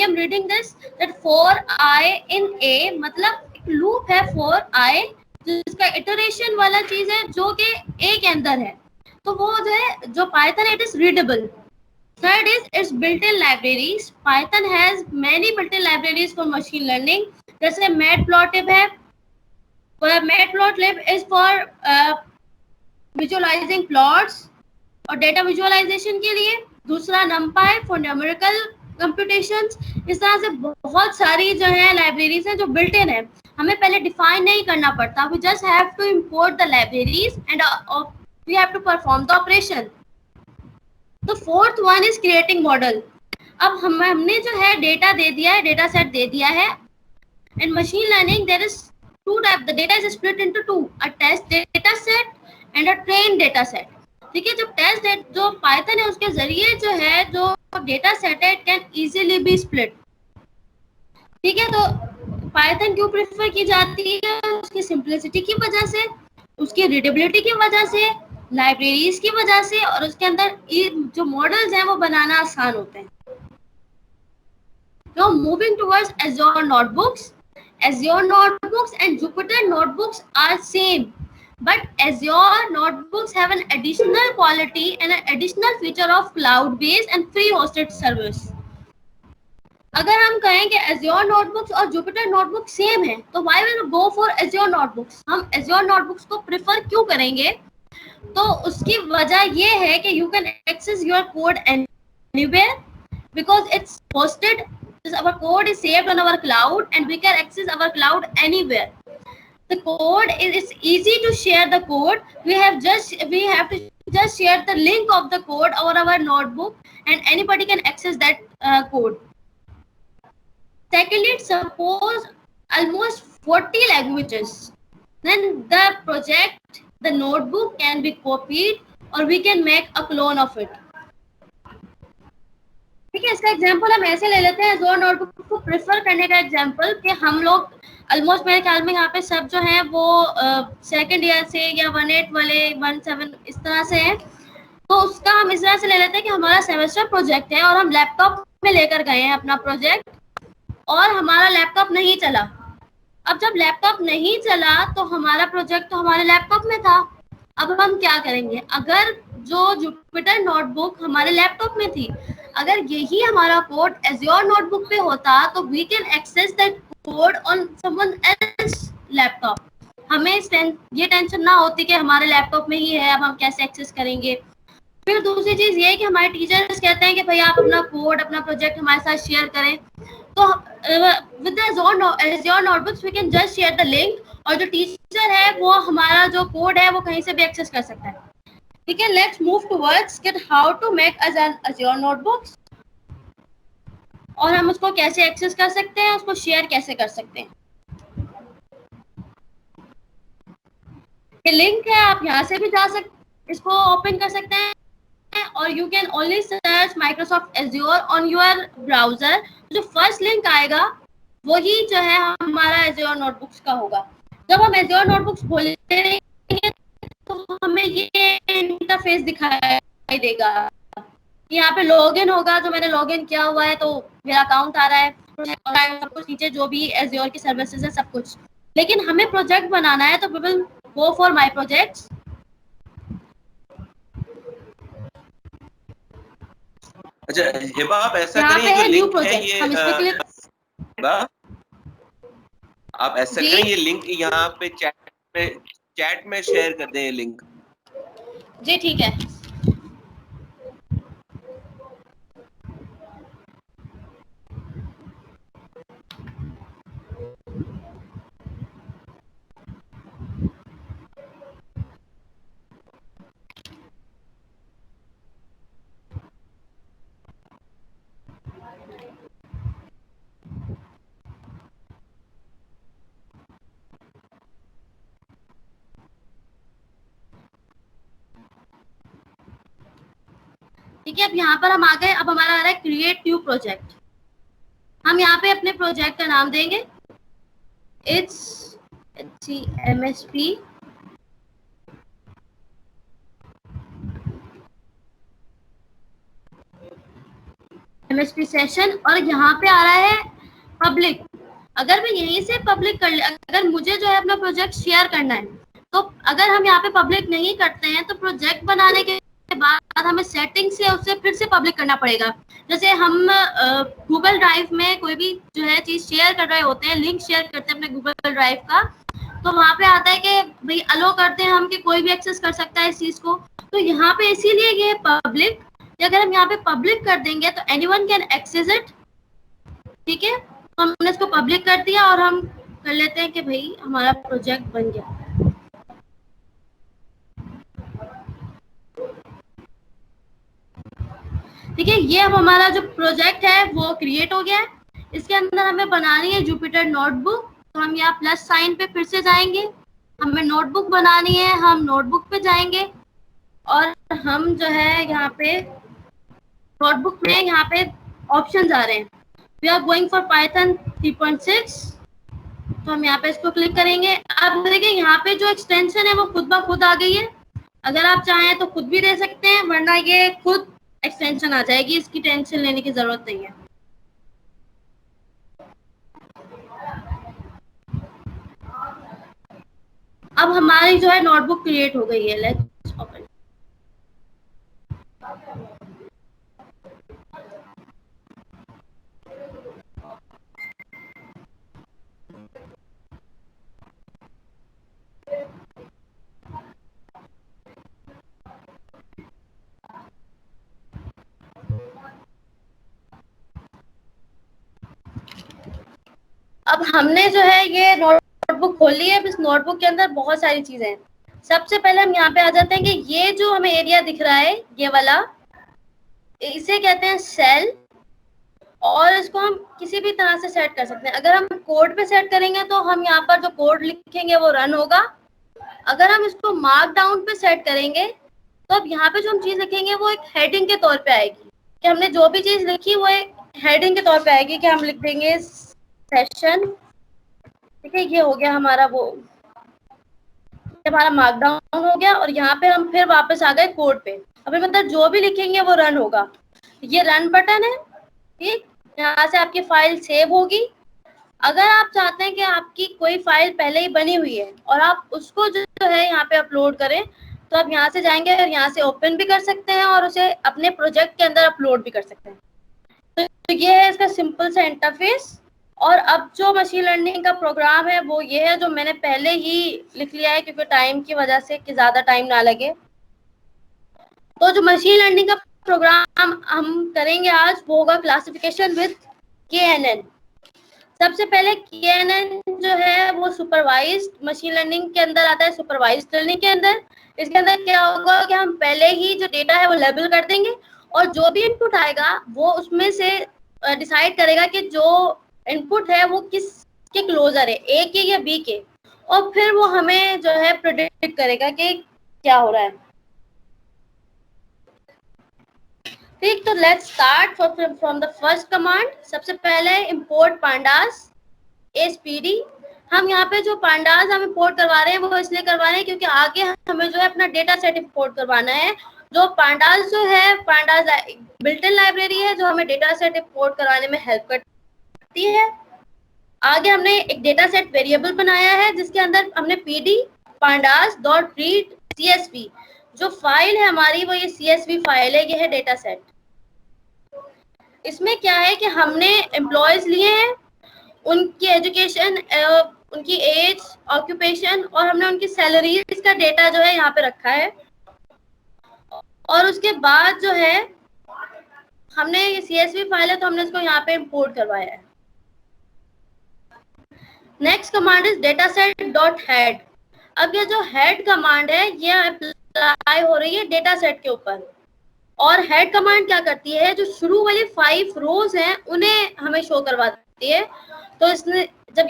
am reading this that for I in A, मतलब एक loop है for I जिसका इटरेशन वाला चीज है जो कि A के अंदर है, तो वो जो है जो Python it is readable. Third is its built-in libraries. Python has many built-in libraries for machine learning. जैसे matplotlib है. Matplotlib is for visualizing plots और data visualization के लिए. दूसरा numpy for numerical computations. इस तरह से बहुत सारी जो है libraries हैं जो built-in है. हमें पहले define नहीं करना पड़ता. We just have to import the libraries and we have to perform the operation. The fourth one is creating model. अब हमने जो है डेटा दे दिया है, डेटा सेट दे दिया है. In machine learning there is two type. The data is split into two, a test data set and a trained data set. ठीक है, जो टेस्ट जो पाइथन है उसके जरिए जो है जो डेटा सेट है it can easily B split. ठीक है, तो पाइथन क्यों प्रेफर की जाती है? उसकी सिंपलिसिटी की वजह से, उसकी रीडेबिलिटी की वजह से, लाइब्रेरीज की वजह से, और उसके अंदर जो मॉडल्स हैं वो बनाना आसान होते हैं. Now moving towards Azure notebooks. Azure notebooks and Jupyter notebooks are same, but Azure notebooks have an additional quality and an additional feature of cloud-based and free-hosted service. अगर हम कहें कि Azure notebooks और Jupyter notebooks सेम है, तो why will go for Azure notebooks? हम Azure notebooks को prefer क्यों करेंगे? तो उसकी वजह ये है कि you can access your code anywhere because it's hosted. Our code is saved on our cloud and we can access our cloud anywhere. The code is easy to share the code. We have to just share the link of the code over our notebook and anybody can access that code. Secondly, suppose almost 40 languages. Then the notebook can be copied or we can make a clone of it. ठीक है, इसका example हम ऐसे ले लेते हैं Azure notebook को prefer करने का एग्जांपल कि हम लोग ऑलमोस्ट मेरे ख्याल में यहाँ पे सब जो है वो सेकंड ईयर से या 18 वाले 17 इस तरह से हैं. तो उसका हम इस तरह से ले लेते हैं कि हमारा सेमेस्टर प्रोजेक्ट है और हम लैपटॉप में लेकर गए हैं अपना प्रोजेक्ट और हमारा लैपटॉप नहीं चला. अब जब लैपटॉप नहीं चला तो हमारा प्रोजेक्ट तो हमारे लैपटॉप में था. अब हम क्या करेंगे? अगर जो जुपिटर नोटबुक हमारे लैपटॉप में थी, अगर यही हमारा कोड Azure नोटबुक पे होता तो we can access that code on someone else laptop. हमें ये टेंशन ना होती कि हमारे लैपटॉप में ही है, अब हम कैसे एक्सेस करेंगे. फिर दूसरी चीज ये है कि हमारे टीचर्स कहते हैं कि भाई आप अपना कोड अपना प्रोजेक्ट हमारे साथ शेयर करें. तो with Azure notebooks we can just share the link और जो टीचर है वो हमारा जो कोड है वो कहीं से भी एक्सेस कर सकता है. ठीक है, let's move towards get how to make Azure notebooks और हम उसको कैसे एक्सेस कर सकते हैं, उसको शेयर कैसे कर सकते हैं. ये लिंक है, आप यहाँ से भी जा सकते, इसको ओपन कर सकते हैं और you can only search Microsoft Azure on your browser. जो फर्स्ट लिंक आएगा वही जो है हमारा Azure नोटबुक्स का होगा. जब हम Azure नोटबुक्स खोलेंगे तो हमें ये इंटरफेस दिखाई देगा. यहाँ पे लॉगिन होगा, जो मैंने लॉगिन किया हुआ है तो मेरा अकाउंट आ रहा है, सब कुछ नीचे जो भी Azure की सर्विसेज है सब कुछ. लेकिन हमें प्रोजेक्ट बनाना है तो we will go for my projects. अच्छा हिबा, आप ऐसा करिए जो लिंक है ये हम इस पे क्लिक, आप ऐसा करें ये लिंक यहाँ पे चैट में शेयर कर दें ये लिंक. जी ठीक है. ठीक है, अब यहाँ पर हम आ गए. अब हमारा आ रहा है क्रिएट न्यू प्रोजेक्ट. हम यहाँ पे अपने प्रोजेक्ट का नाम देंगे इट्स MSP MSP सेशन, और यहाँ पे आ रहा है पब्लिक। अगर मैं यहीं से पब्लिक कर ले, अगर मुझे जो है अपना प्रोजेक्ट शेयर करना है, तो अगर हम यहाँ पे पब्लिक नहीं करते हैं तो प्रोजेक्ट बनाने के बाद हमें सेटिंग से उसे फिर से पब्लिक करना पड़ेगा। जैसे हम गूगल ड्राइव में कोई भी जो है चीज शेयर कर रहे होते हैं, लिंक शेयर करते हैं अपने गूगल ड्राइव का, तो वहां पे आता है कि भाई अलो करते हैं हम कि कोई भी एक्सेस कर सकता है इस चीज को। तो यहाँ पे इसीलिए ये पब्लिक, अगर हम यहाँ पे पब्लिक कर देंगे तो एनीवन कैन एक्सेस इट। ठीक है, तो हमने इसको पब्लिक कर दिया और हम कर लेते हैं कि भाई हमारा प्रोजेक्ट बन गया। ठीक है, ये अब हमारा जो प्रोजेक्ट है वो क्रिएट हो गया है। इसके अंदर हमें बनानी है जुपिटर नोटबुक। तो हम यहाँ प्लस साइन पे फिर से जाएंगे, हमें नोटबुक बनानी है, हम नोटबुक पे जाएंगे और हम जो है यहाँ पे नोटबुक में यहाँ पे ऑप्शन आ रहे हैं, we are going for Python 3.6। तो हम यहाँ पे इसको क्लिक करेंगे। अब देखिए यहाँ पे जो एक्सटेंशन है वो खुद ब खुद आ गई है। अगर आप चाहें तो खुद भी दे सकते हैं, वरना ये खुद एक्सटेंशन आ जाएगी, इसकी टेंशन लेने की जरूरत नहीं है। अब हमारी जो है नोटबुक क्रिएट हो गई है। Let's open. अब हमने जो है ये नोटबुक खोल ली है। इस नोटबुक के अंदर बहुत सारी चीजें हैं। सबसे पहले हम यहाँ पे आ जाते हैं कि ये जो हमें एरिया दिख रहा है, ये वाला, इसे कहते हैं सेल, और इसको हम किसी भी तरह से सेट कर सकते हैं। अगर हम कोड पे सेट करेंगे तो हम यहाँ पर जो कोड लिखेंगे वो रन होगा। अगर हम इसको मार्क डाउन पे सेट करेंगे तो अब यहाँ पे जो हम चीज लिखेंगे वो एक हेडिंग के तौर पे आएगी, कि हमने जो भी चीज लिखी वो एक हेडिंग के तौर पे आएगी, कि हम लिख देंगे सेशन। ठीक है, ये हो गया हमारा वो, हमारा मार्क डाउन हो गया। और यहाँ पे हम फिर वापस आ गए कोड पे। अभी मतलब जो भी लिखेंगे वो रन होगा। ये रन बटन है। ठीक, यहाँ से आपकी फाइल सेव होगी। अगर आप चाहते हैं कि आपकी कोई फाइल पहले ही बनी हुई है और आप उसको जो है यहाँ पे अपलोड करें, तो आप यहाँ से जाएंगे और यहाँ से ओपन भी कर सकते हैं और उसे अपने प्रोजेक्ट के अंदर अपलोड भी कर सकते हैं। तो ये है इसका सिंपल सा इंटरफेस। और अब जो मशीन लर्निंग का प्रोग्राम है वो ये है, जो मैंने पहले ही लिख लिया है क्योंकि टाइम की वजह से, कि ज्यादा टाइम ना लगे। तो जो मशीन लर्निंग का प्रोग्राम हम करेंगे आज वो होगा क्लासिफिकेशन विद KNN। सबसे पहले KNN जो है वो सुपरवाइज्ड मशीन लर्निंग के अंदर आता है, सुपरवाइज्ड लर्निंग के अंदर। इसके अंदर क्या होगा कि हम पहले ही जो डेटा है वो लेबल कर देंगे और जो भी इनपुट आएगा वो उसमें से डिसाइड करेगा कि जो इनपुट है वो किसके क्लोजर है, A के या B के, और फिर वो हमें जो है प्रेडिक्ट करेगा कि क्या हो रहा है। ठीक, तो let's start from the first command. सबसे पहले इंपोर्ट पांडास SPD। हम यहाँ पे जो पांडास हम इंपोर्ट करवा रहे हैं वो इसलिए करवा रहे हैं क्योंकि आगे हमें जो है अपना डेटा सेट इंपोर्ट करवाना है। जो पांडास जो है, पांडास बिल्ट इन लाइब्रेरी है जो हमें डेटा सेट इंपोर्ट करवाने में हेल्प करती है। आगे हमने एक डेटा सेट वेरिएबल बनाया है जिसके अंदर हमने PD pandas dot read CSV, जो फाइल है हमारी वो ये CSV फाइल है, ये है डेटा सेट। इसमें क्या है कि हमने एम्प्लॉयज लिए हैं, उनकी एजुकेशन, उनकी एज, ऑक्यूपेशन, और हमने उनकी सैलरीज का डेटा जो है यहाँ पे रखा है। और उसके बाद जो है हमने ये CSV फाइल है तो हमने इसको यहाँ पे इंपोर्ट करवाया है। Next command is data set dot head. अब ये जो हेड कमांड है ये अप्लाई हो रही है डेटा सेट के ऊपर। और हेड कमांड क्या करती है, जो शुरू वाली 5 रोज हैं उन्हें हमें शो करवाती है। तो इसने जब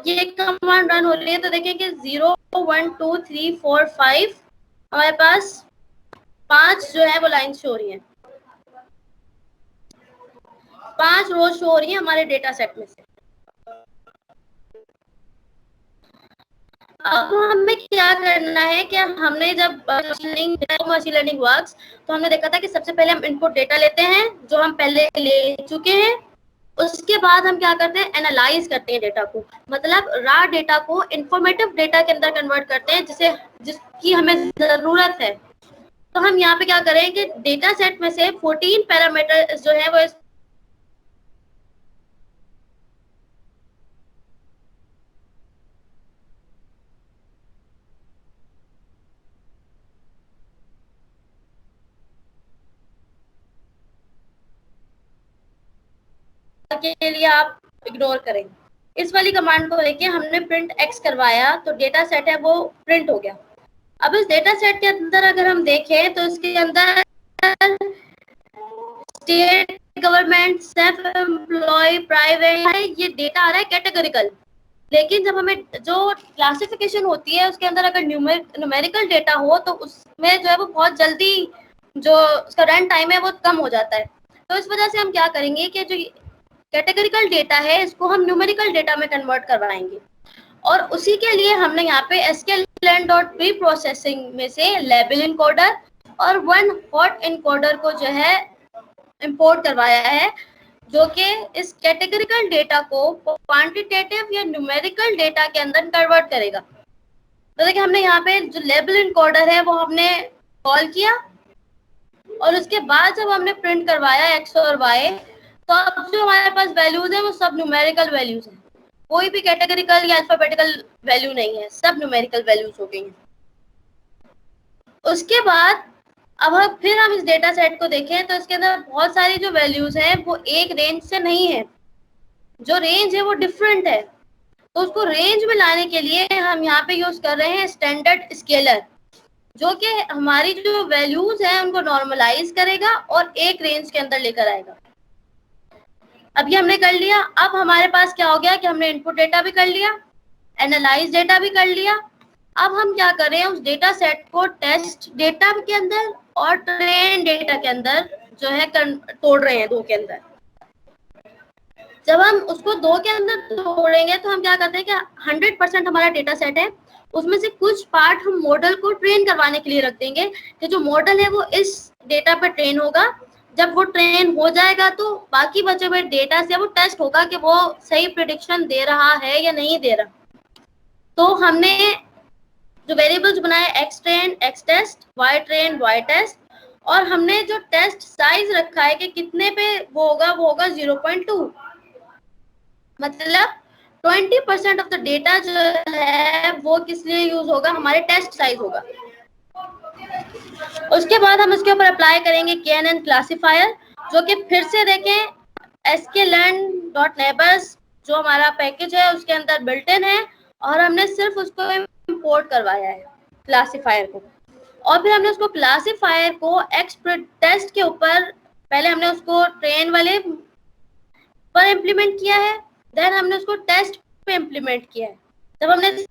ये कमांड रन हो रही है तो देखिए कि 0 1 2 3 4 5 हमारे पास 5 जो है वो लाइन शो हो रही है, 5 रोज शो हो रही है हमारे डेटा सेट में से। अब हमें क्या करना है कि हमने जब मशीन लर्निंग वर्क्स, तो हमने देखा था कि सबसे पहले हम इनपुट डेटा लेते हैं जो हम पहले ले चुके हैं। उसके बाद हम क्या करते हैं, एनालाइज करते हैं डेटा को, मतलब रॉ डेटा को इंफॉर्मेटिव डेटा के अंदर कन्वर्ट करते हैं जिसकी हमें जरूरत है। तो हम यहाँ पे क्या करेंगे, डेटा सेट में से 14 पैरामीटर जो है वो के लिए आप इग्नोर करें। इस वाली कमांड को देखिए, हमने प्रिंट एक्स करवाया तो डेटा सेट है वो प्रिंट हो गया। अब इस डेटा सेट के अंदर अगर हम देखें तो इसके अंदर state, government, self employ, private, ये डेटा आ रहा है कैटेगरिकल। लेकिन जब हमें जो क्लासिफिकेशन होती है उसके अंदर अगर न्यूमेरिकल डेटा हो तो उसमें जो है वो बहुत जल्दी जो उसका रन टाइम है वो कम हो जाता है। तो इस वजह से हम क्या करेंगे कि जो कैटेगरिकल डेटा है इसको हम न्यूमेरिकल डेटा में कन्वर्ट करवाएंगे। और उसी के लिए हमने यहाँ पे sklearn.pre प्रोसेसिंग में से लेबल इनकोडर और वन हॉट इनकोडर को जो है इंपोर्ट करवाया है, जो कि इस कैटेगरिकल डेटा को क्वांटिटेटिव या न्यूमेरिकल डेटा के अंदर कन्वर्ट करेगा। तो देखिए हमने यहाँ पे जो लेबल इनकोडर है वो हमने कॉल किया और उसके बाद जब हमने प्रिंट करवाया एक्स और वाई, तो अब जो हमारे पास वैल्यूज है वो सब न्यूमेरिकल वैल्यूज है, कोई भी कैटेगरिकल या अल्फाबेटिकल वैल्यू नहीं है, सब न्यूमेरिकल वैल्यूज हो गई हैं। उसके बाद अब हम इस डेटा सेट को देखें तो इसके अंदर बहुत सारी जो वैल्यूज हैं वो एक रेंज से नहीं है, जो रेंज है वो डिफरेंट है। तो उसको रेंज में लाने के लिए हम यहाँ पे यूज कर रहे हैं स्टैंडर्ड स्केलर, जो कि हमारी जो वैल्यूज हैं उनको नॉर्मलाइज करेगा और एक रेंज के अंदर लेकर आएगा। अब ये हमने कर लिया। अब हमारे पास क्या हो गया कि हमने इनपुट डेटा भी कर लिया, एनालाइज डेटा भी कर लिया। अब हम क्या कर रहे हैं, उस डेटा सेट को टेस्ट डेटा के अंदर और ट्रेन डेटा के अंदर जो है तोड़ रहे हैं, दो के अंदर। जब हम उसको दो के अंदर तोड़ेंगे तो हम क्या करते हैं कि 100% हमारा डेटा सेट है, उसमें से कुछ पार्ट हम मॉडल को ट्रेन करवाने के लिए रख देंगे कि जो मॉडल है वो इस डेटा पर ट्रेन होगा। जब वो ट्रेन हो जाएगा तो बाकी बचे हुए डेटा से वो टेस्ट होगा कि वो सही प्रिडिक्शन दे रहा है या नहीं दे रहा। तो हमने जो वेरिएबल्स बनाए X train X test, Y train Y test, और हमने जो टेस्ट साइज रखा है कि कितने पे वो होगा 0.2, मतलब 20% ऑफ द डेटा जो है वो किस लिए यूज होगा, हमारे टेस्ट साइज होगा। उसके बाद हम इसके ऊपर अप्लाई करेंगे KNN क्लासिफायर, जो कि फिर से देखें sklearn.neighbors जो हमारा पैकेज है उसके अंदर बिल्ट इन है, और हमने सिर्फ उसको इंपोर्ट करवाया है क्लासिफायर को। और फिर हमने उसको क्लासिफायर को एक्स टेस्ट के ऊपर पहले हमने उसको ट्रेन वाले पर इम्प्लीमेंट किया है, देन हमने उसको टेस्ट पे इम्प्लीमेंट किया है। जब हमने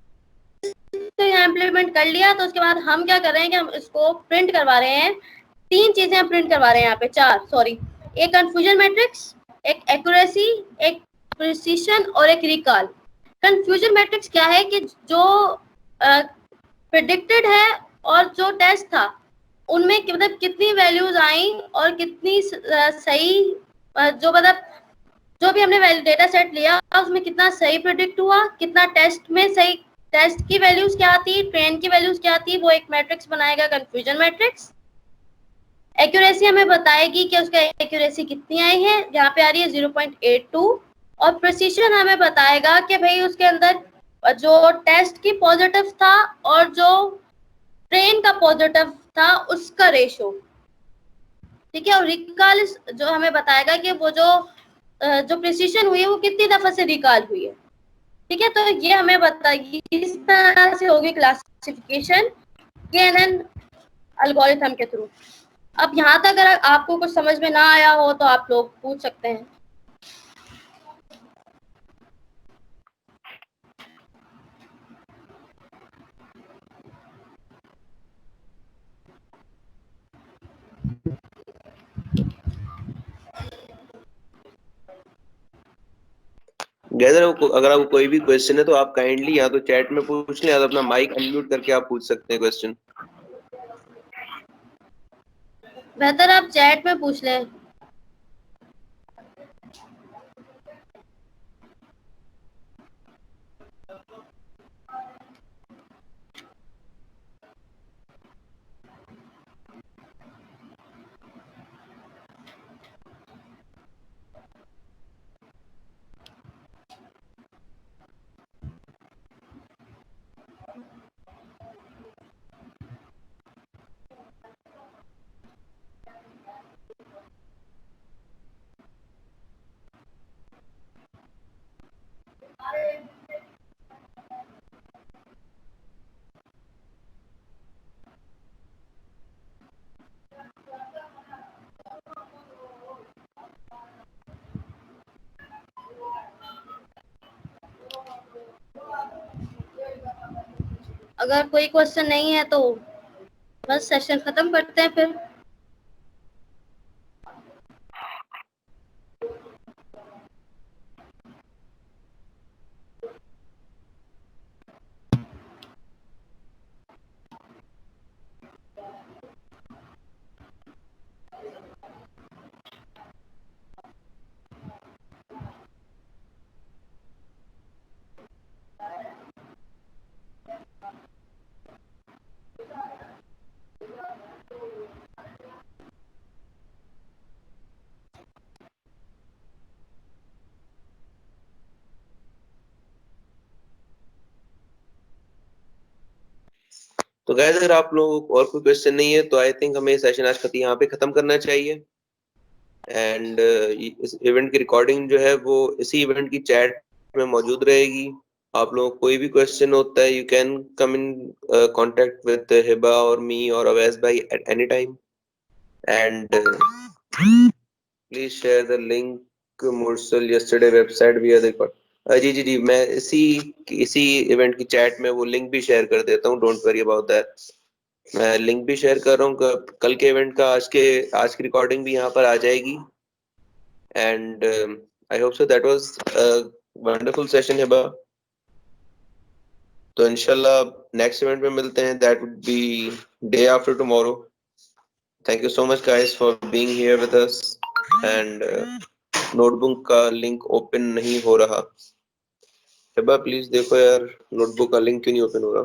तो यहाँ इम्प्लीमेंट कर लिया तो उसके बाद हम क्या कर रहे हैं कि हम इसको प्रिंट करवा रहे हैं। तीन चीजें हम प्रिंट करवा रहे हैं यहाँ पे, चार सॉरी, एक कंफ्यूजन मैट्रिक्स, एक एक्यूरेसी, एक प्रिसीशन और एक रिकॉल। कंफ्यूजन मैट्रिक्स क्या है कि जो प्रिडिक्टेड है और जो टेस्ट था उनमें मतलब कितनी वैल्यूज आई और कितनी सही, जो मतलब जो भी हमने डेटा सेट लिया उसमें कितना सही प्रिडिक्ट हुआ, कितना टेस्ट में सही, टेस्ट की वैल्यूज क्या आती, ट्रेन की वैल्यूज क्या आती, वो एक मैट्रिक्स बनाएगा कंफ्यूजन मैट्रिक्स। एक्यूरेसी हमें बताएगी कि उसका एक्यूरेसी कितनी आई है, यहाँ पे आ रही है 0.82, और प्रिसीजन हमें बताएगा कि भाई उसके अंदर जो टेस्ट की पॉजिटिव था और जो ट्रेन का पॉजिटिव था उसका रेशो, ठीक है। और रिकॉल जो हमें बताएगा कि वो जो प्रिसीजन हुई है वो कितनी दफा से रिकॉल हुई है, ठीक है। तो ये हमें बताइए, इस तरह से होगी क्लासिफिकेशन KNN एल्गोरिथम के थ्रू। अब यहाँ तक अगर आपको कुछ समझ में ना आया हो तो आप लोग पूछ सकते हैं। गैदर अगर आपको कोई भी क्वेश्चन है तो आप काइंडली या तो चैट में पूछ लें या तो अपना माइक अनम्यूट करके आप पूछ सकते हैं क्वेश्चन। बेहतर आप चैट में पूछ लें। अगर कोई क्वेश्चन नहीं है तो बस सेशन खत्म करते हैं फिर। तो गाइस अगर आप लोगों को और कोई क्वेश्चन नहीं है तो आई थिंक हमें सेशन आज यहाँ पे खत्म करना चाहिए। एंड इस इवेंट की रिकॉर्डिंग जो है वो इसी इवेंट की चैट में मौजूद रहेगी। आप लोगों को कोई भी क्वेश्चन होता है you can come in contact with Hiba और मी और अवैस भाई at any time. And please share the link Mursal yesterday website we are record. जी जी जी, मैं इसी इवेंट की चैट में वो लिंक भी शेयर कर देता हूँ, डोंट वरी अबाउट दैट। मैं लिंक भी शेयर कर रहा हूँ कल के इवेंट का, आज की रिकॉर्डिंग भी यहाँ पर आ जाएगी। And I hope so that was a wonderful session Hiba. तो इंशाल्लाह नेक्स्ट इवेंट में मिलते हैं, that would be day after tomorrow. Thank you so much guys for being here with us. And notebook का लिंक ओपन नहीं हो रहा। Hiba please देखो यार, नोटबुक का लिंक क्यों नहीं ओपन हो रहा।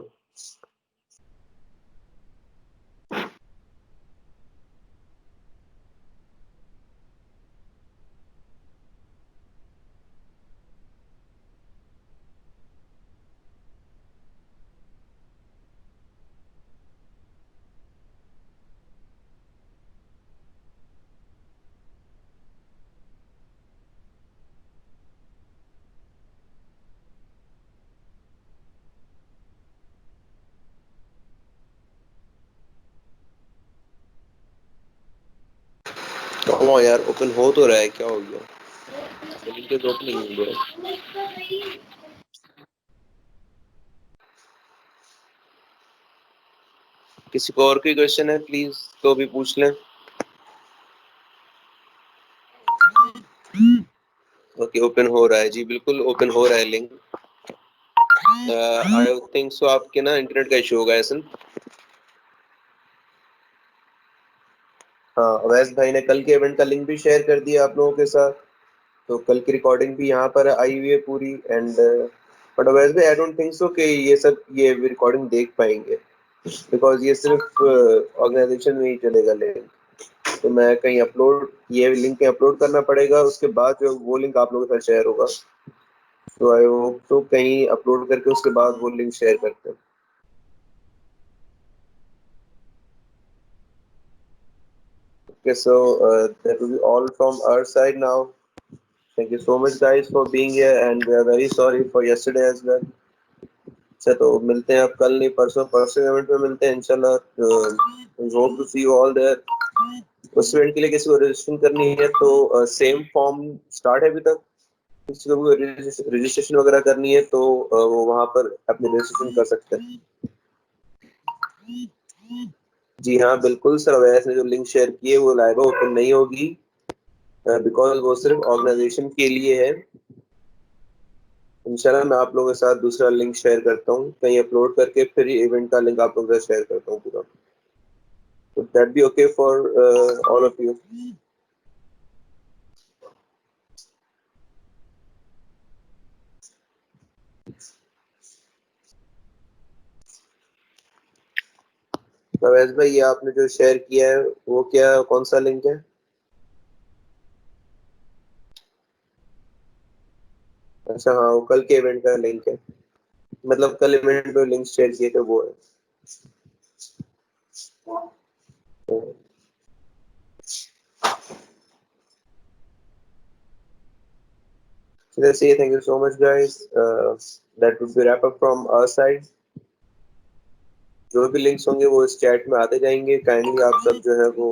ओ यार ओपन हो तो रहा है, क्या हो गया? लिंक तो ओपन नहीं हो रहा। किसी को और कोई क्वेश्चन है प्लीज तो भी पूछ लें। ओके ओपन हो रहा है जी, बिल्कुल ओपन हो रहा है लिंक। आई थिंक सो आपके ना इंटरनेट का इशू होगा ऐसा। हाँ, अवैस भाई ने कल के इवेंट का लिंक भी शेयर कर दिया आप लोगों के साथ। तो कल की रिकॉर्डिंग भी यहाँ पर आई हुई है पूरी। एंड बट अवैस भाई आई डोंट थिंक सो कि ये रिकॉर्डिंग देख पाएंगे, बिकॉज ये सिर्फ ऑर्गेनाइजेशन में ही चलेगा लिंक। तो मैं कहीं ये लिंक कहीं अपलोड करना पड़ेगा, उसके बाद जो वो लिंक आप लोगों के साथ शेयर होगा। तो आई होप तो कहीं अपलोड करके उसके बाद वो लिंक शेयर करते हैं। Okay, so that will be all from our side now. Thank you so much guys for being here and we are very sorry for yesterday as well. अच्छा तो मिलते हैं अब कल नहीं परसों, परसों इवेंट में मिलते हैं इंशाल्लाह। Hope to see you all there. उस इवेंट के लिए किसी को रजिस्ट्रेशन करनी है तो सेम फॉर्म स्टार्ट है अभी तक। किसी को रजिस्ट्रेशन वगैरह करनी है तो वो वहां पर अपनी रजिस्ट्रेशन कर सकते हैं। जी हाँ बिल्कुल सर, अवैस ने जो लिंक शेयर की है वो लाइव ओपन नहीं होगी, बिकॉज वो सिर्फ ऑर्गेनाइजेशन के लिए है। इंशाल्लाह मैं आप लोगों के साथ दूसरा लिंक शेयर करता हूँ, कहीं अपलोड करके फिर इवेंट का लिंक आप लोगों के साथ शेयर करता हूँ पूरा। तो that be okay for all of you? Awais भाई, ये आपने जो शेयर किया है वो क्या, कौन सा लिंक है? अच्छा हाँ, वो कल के इवेंट का लिंक है, मतलब कल इवेंट में लिंक शेयर किए थे वो है। So let's say thank you so much guys. That would be wrap up from our side. जो भी लिंक्स होंगे वो इस चैट में आते जाएंगे, काइंडली आप सब जो है वो